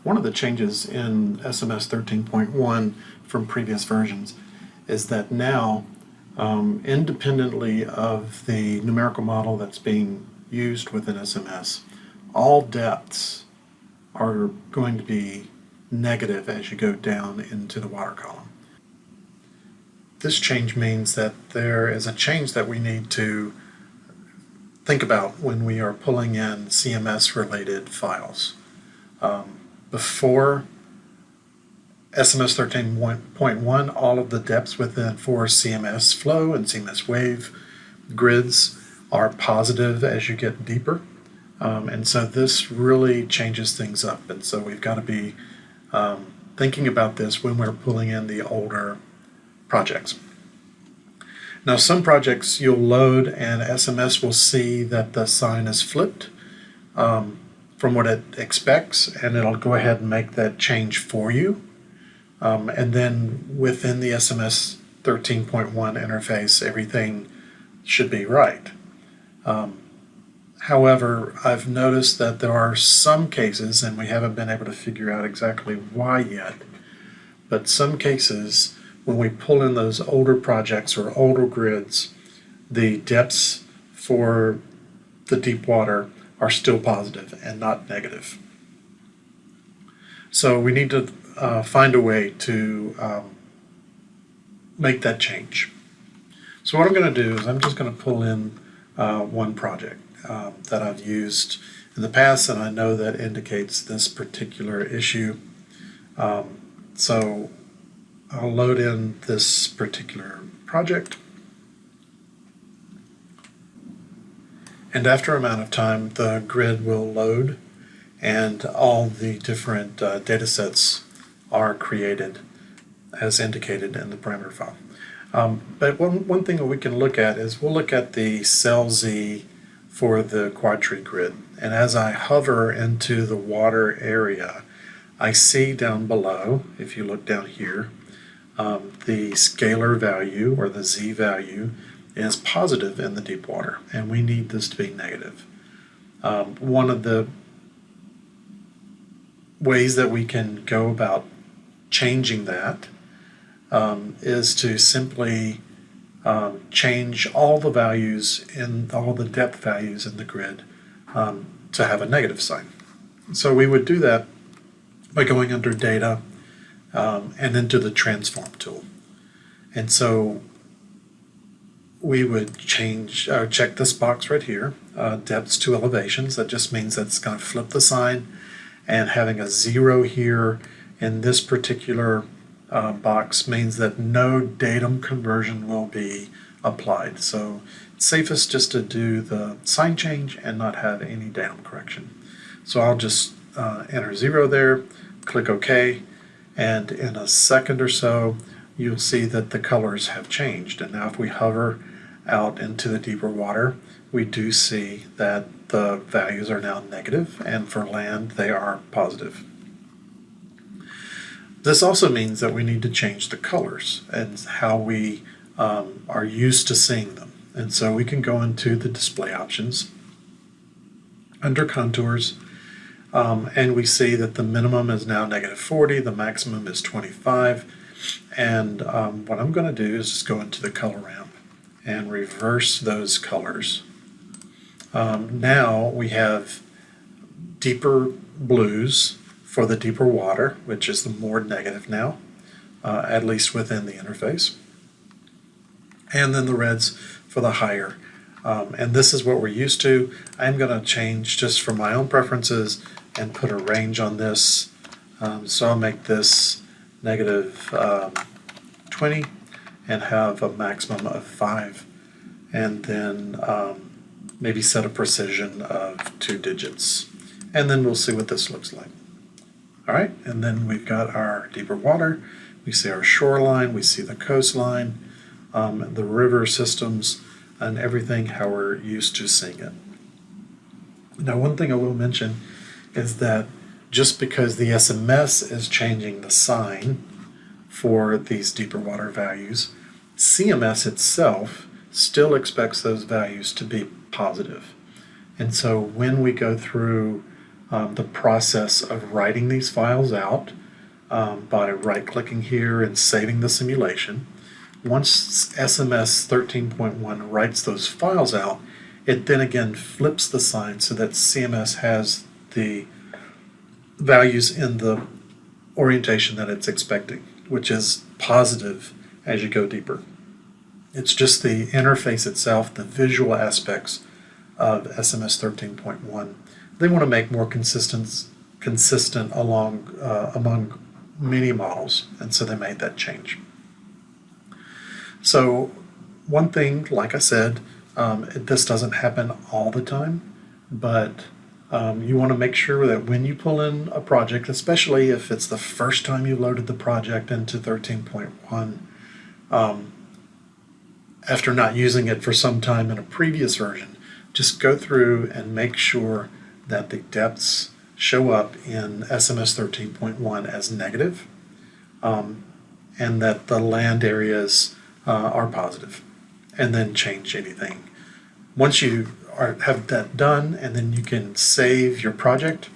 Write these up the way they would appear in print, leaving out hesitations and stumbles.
One of the changes in SMS 13.1 from previous versions is that now, independently of the numerical model that's being used within SMS, all depths are going to be negative as you go down into the water column. This change means that there is a change that we need to think about when we are pulling in CMS related files. Before SMS 13.1, all of the depths within for CMS-Flow and CMS-Wave grids are positive as you get deeper. And so this really changes things up. And so we've got to be thinking about this when we're pulling in the older projects. Now, some projects you'll load and SMS will see that the sign is flipped from what it expects, and it'll go ahead and make that change for you. And then within the SMS 13.1 interface, everything should be right. However, I've noticed that there are some cases, and we haven't been able to figure out exactly why yet, but some cases when we pull in those older projects or older grids, the depths for the deep water are still positive and not negative. So we need to find a way to make that change. So what I'm going to do is I'm just going to pull in one project that I've used in the past, and I know that indicates this particular issue. So I'll load in this particular project. And after a amount of time, the grid will load and all the different data sets are created as indicated in the parameter file. But one thing that we can look at is we'll look at the cell Z for the quad tree grid. And as I hover into the water area, I see down below, if you look down here, the scalar value or the Z value is positive in the deep water, and we need this to be negative. One of the ways that we can go about changing that is to simply change all the values in all the depth values in the grid to have a negative sign. So we would do that by going under data and into the transform tool. And so we would check this box right here, depths to elevations. That just means that it's going to flip the sign, and having a 0 here in this particular box means that no datum conversion will be applied. So it's safest just to do the sign change and not have any datum correction. So I'll just enter 0 there, click OK, and in a second or so you'll see that the colors have changed. And now if we hover out into the deeper water, we do see that the values are now negative, and for land they are positive. This also means that we need to change the colors and how we are used to seeing them. And so we can go into the display options under contours, and we see that the minimum is now -40, the maximum is 25, and what I'm going to do is just go into the color ramp and reverse those colors. Now we have deeper blues for the deeper water, which is the more negative now, at least within the interface, and then the reds for the higher. And this is what we're used to. I'm going to change just for my own preferences and put a range on this. So I'll make this -20 and have a maximum of 5, and then maybe set a precision of 2 digits. And then we'll see what this looks like. All right, and then we've got our deeper water, we see our shoreline, we see the coastline, the river systems, and everything how we're used to seeing it. Now, one thing I will mention is that just because the SMS is changing the sign for these deeper water values, CMS itself still expects those values to be positive. And so when we go through the process of writing these files out by right-clicking here and saving the simulation. Once SMS 13.1 writes those files out, it then again flips the sign so that CMS has the values in the orientation that it's expecting, which is positive as you go deeper. It's just the interface itself, the visual aspects of SMS 13.1. They want to make more consistent among many models, and so they made that change. So one thing, like I said, this doesn't happen all the time, but you want to make sure that when you pull in a project, especially if it's the first time you loaded the project into 13.1, after not using it for some time in a previous version, just go through and make sure that the depths show up in SMS 13.1 as negative, and that the land areas are positive, and then change anything. Once you have that done, and then you can save your project,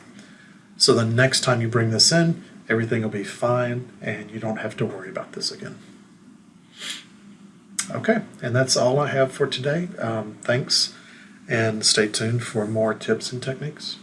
so the next time you bring this in, everything will be fine and you don't have to worry about this again. Okay, and that's all I have for today. Thanks, and stay tuned for more tips and techniques.